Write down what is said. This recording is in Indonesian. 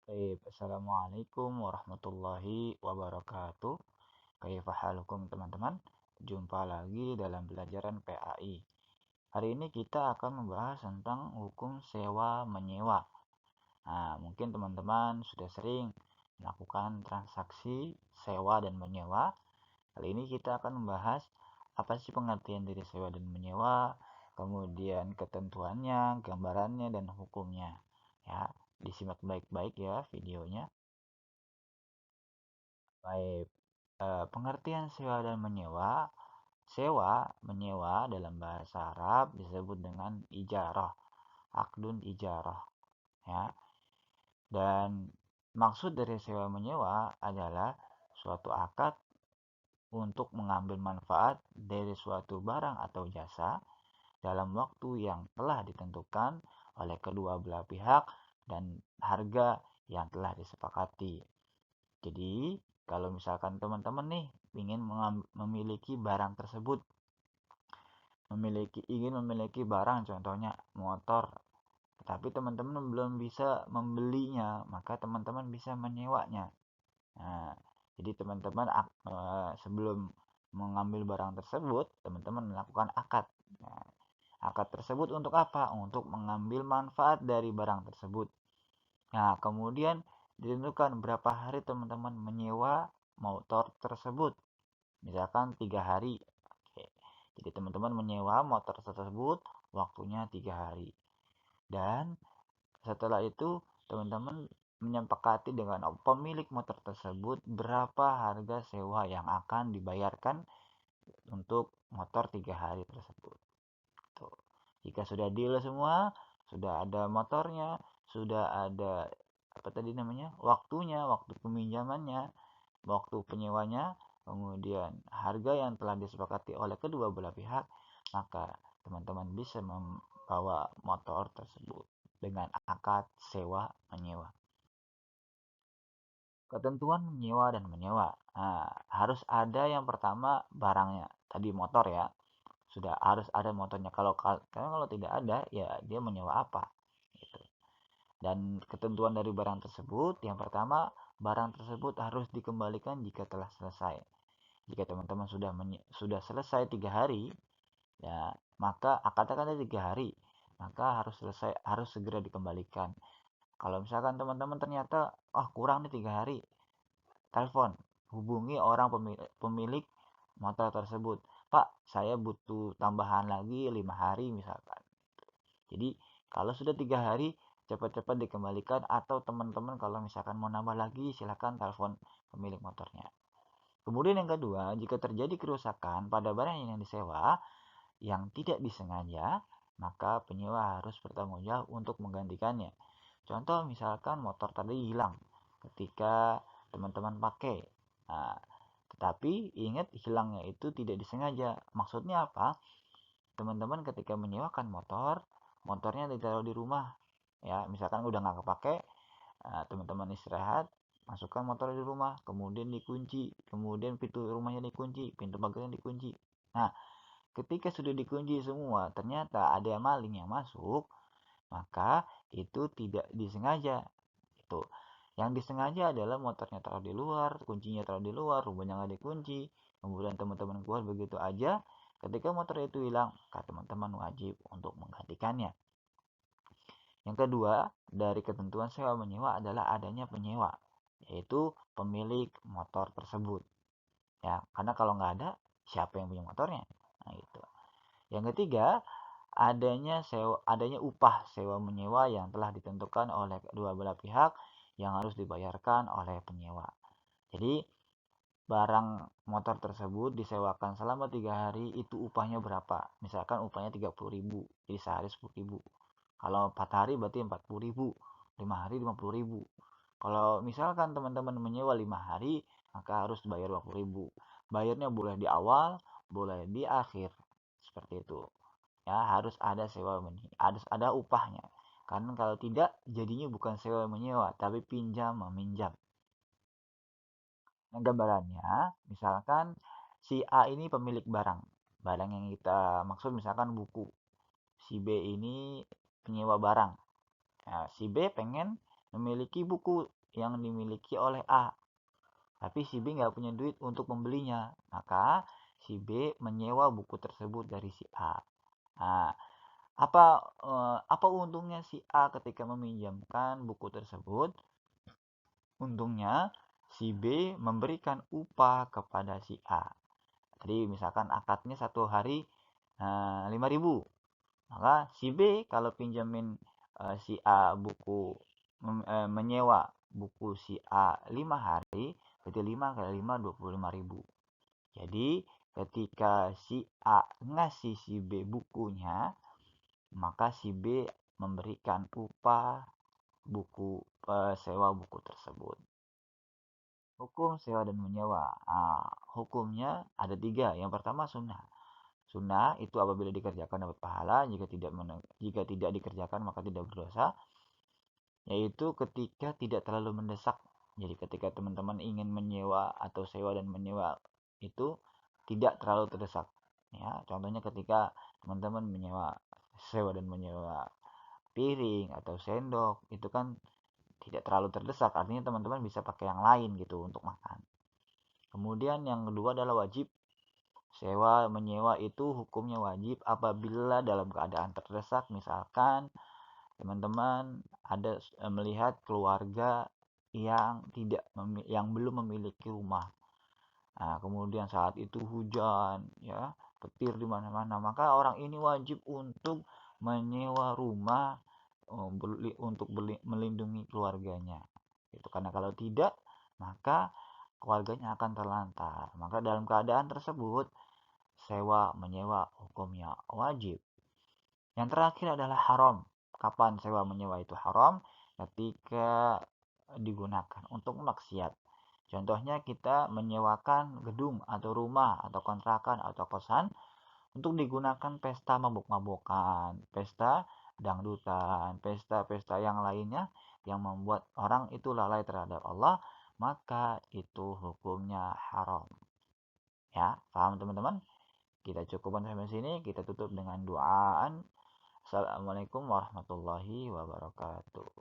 Baik, Assalamualaikum warahmatullahi wabarakatuh. Kaifa halukum teman-teman? Jumpa lagi dalam pelajaran PAI. Hari ini kita akan membahas tentang hukum sewa menyewa. Nah, mungkin teman-teman sudah sering melakukan transaksi sewa dan menyewa. Kali ini kita akan membahas apa sih pengertian dari sewa dan menyewa, kemudian ketentuannya, gambarannya, dan hukumnya. Ya, disimak baik-baik ya videonya. Baik, pengertian sewa dan menyewa. Sewa, menyewa dalam bahasa Arab disebut dengan ijarah, akdun ijarah, ya. Dan maksud dari sewa menyewa adalah suatu akad untuk mengambil manfaat dari suatu barang atau jasa dalam waktu yang telah ditentukan oleh kedua belah pihak dan harga yang telah disepakati. Jadi, kalau misalkan teman-teman nih ingin memiliki barang tersebut, ingin memiliki barang contohnya motor, tapi teman-teman belum bisa membelinya, maka teman-teman bisa menyewanya. Nah, jadi teman-teman sebelum mengambil barang tersebut, teman-teman melakukan akad. Nah, akad tersebut untuk apa? Untuk mengambil manfaat dari barang tersebut. Nah, kemudian ditentukan berapa hari teman-teman menyewa motor tersebut. Misalkan 3 hari. Oke. Jadi teman-teman menyewa motor tersebut waktunya 3 hari. Dan setelah itu teman-teman menyepakati dengan pemilik motor tersebut berapa harga sewa yang akan dibayarkan untuk motor 3 hari tersebut. Tuh. Jika sudah deal semua, sudah ada motornya, sudah ada apa tadi namanya, waktunya, waktu peminjamannya, waktu penyewanya, kemudian harga yang telah disepakati oleh kedua belah pihak, maka teman-teman bisa membawa motor tersebut dengan akad sewa menyewa. Ketentuan menyewa dan menyewa. Nah, harus ada yang pertama barangnya, tadi motor ya. Sudah harus ada motornya. Kalau tidak ada, ya dia menyewa apa? Gitu. Dan ketentuan dari barang tersebut, yang pertama, barang tersebut harus dikembalikan jika telah selesai. Jika teman-teman sudah selesai 3 hari, ya maka katakan 3 hari, maka harus segera dikembalikan. Kalau misalkan teman-teman ternyata kurang nih 3 hari, telepon, hubungi orang pemilik motor tersebut. Pak, saya butuh tambahan lagi 5 hari misalkan. Jadi kalau sudah 3 hari, cepat-cepat dikembalikan, atau teman-teman kalau misalkan mau nambah lagi silahkan telepon pemilik motornya. Kemudian yang kedua, jika terjadi kerusakan pada barang yang disewa yang tidak disengaja, maka penyewa harus bertanggung jawab untuk menggantikannya. Contoh misalkan motor tadi hilang ketika teman-teman pakai. Nah, tetapi ingat, hilangnya itu tidak disengaja. Maksudnya apa? Teman-teman ketika menyewakan motor, motornya ditaruh di rumah. Ya, misalkan udah nggak kepake, teman-teman istirahat, masukkan motor di rumah, kemudian dikunci, kemudian pintu rumahnya dikunci, pintu pagarnya dikunci. Nah, ketika sudah dikunci semua, ternyata ada maling yang masuk, maka itu tidak disengaja. Itu. Yang disengaja adalah motornya taruh di luar, kuncinya taruh di luar, rumahnya nggak dikunci, kemudian teman-teman keluar begitu aja. Ketika motor itu hilang, maka teman-teman wajib untuk menggantikannya. Yang kedua, dari ketentuan sewa menyewa adalah adanya penyewa, yaitu pemilik motor tersebut. Ya, karena kalau nggak ada, siapa yang punya motornya? Nah, gitu. Yang ketiga, adanya upah sewa menyewa yang telah ditentukan oleh kedua belah pihak yang harus dibayarkan oleh penyewa. Jadi barang motor tersebut disewakan selama 3 hari, itu upahnya berapa? Misalkan upahnya 30.000, jadi sehari 10.000. Kalau 4 hari berarti 40.000, 5 hari 50.000. Kalau misalkan teman-teman menyewa 5 hari, maka harus bayar 20.000. Bayarnya boleh di awal, boleh di akhir, seperti itu. Ya, harus ada upahnya. Karena kalau tidak, jadinya bukan sewa menyewa, tapi pinjam meminjam. Nah, gambarannya, misalkan si A ini pemilik barang. Barang yang kita maksud misalkan buku. Si B ini penyewa barang. Nah, si B pengen memiliki buku yang dimiliki oleh A, tapi si B nggak punya duit untuk membelinya, maka si B menyewa buku tersebut dari si A. Nah, apa untungnya si A ketika meminjamkan buku tersebut? Untungnya si B memberikan upah kepada si A. Jadi misalkan akadnya satu hari 5.000, maka si B kalau pinjamin si A menyewa buku si A 5 hari, berarti 5 kali 5 25.000. Jadi ketika si A ngasih si B bukunya, maka si B memberikan upah sewa buku tersebut. Hukum sewa dan menyewa. Hukumnya ada 3. Yang pertama sunnah. Sunnah itu apabila dikerjakan dapat pahala, jika tidak dikerjakan maka tidak berdosa, yaitu ketika tidak terlalu mendesak. Jadi ketika teman-teman ingin menyewa atau sewa dan menyewa itu tidak terlalu terdesak. Ya, contohnya ketika teman-teman sewa dan menyewa piring atau sendok, itu kan tidak terlalu terdesak, artinya teman-teman bisa pakai yang lain gitu untuk makan. Kemudian yang kedua adalah wajib. Sewa menyewa itu hukumnya wajib apabila dalam keadaan terdesak, misalkan teman-teman ada melihat keluarga yang belum memiliki rumah. Nah, kemudian saat itu hujan, ya, petir di mana-mana, maka orang ini wajib untuk menyewa rumah untuk melindungi keluarganya. Itu karena kalau tidak, maka keluarganya akan terlantar. Maka dalam keadaan tersebut, sewa menyewa hukumnya wajib. Yang terakhir adalah haram. Kapan sewa menyewa itu haram? Ketika digunakan untuk maksiat. Contohnya kita menyewakan gedung atau rumah atau kontrakan atau kosan untuk digunakan pesta mabuk-mabukan, pesta dangdutan, pesta-pesta yang lainnya yang membuat orang itu lalai terhadap Allah, maka itu hukumnya haram. Ya, paham teman-teman? Kita cukupkan sampai sini, kita tutup dengan doaan. Assalamualaikum warahmatullahi wabarakatuh.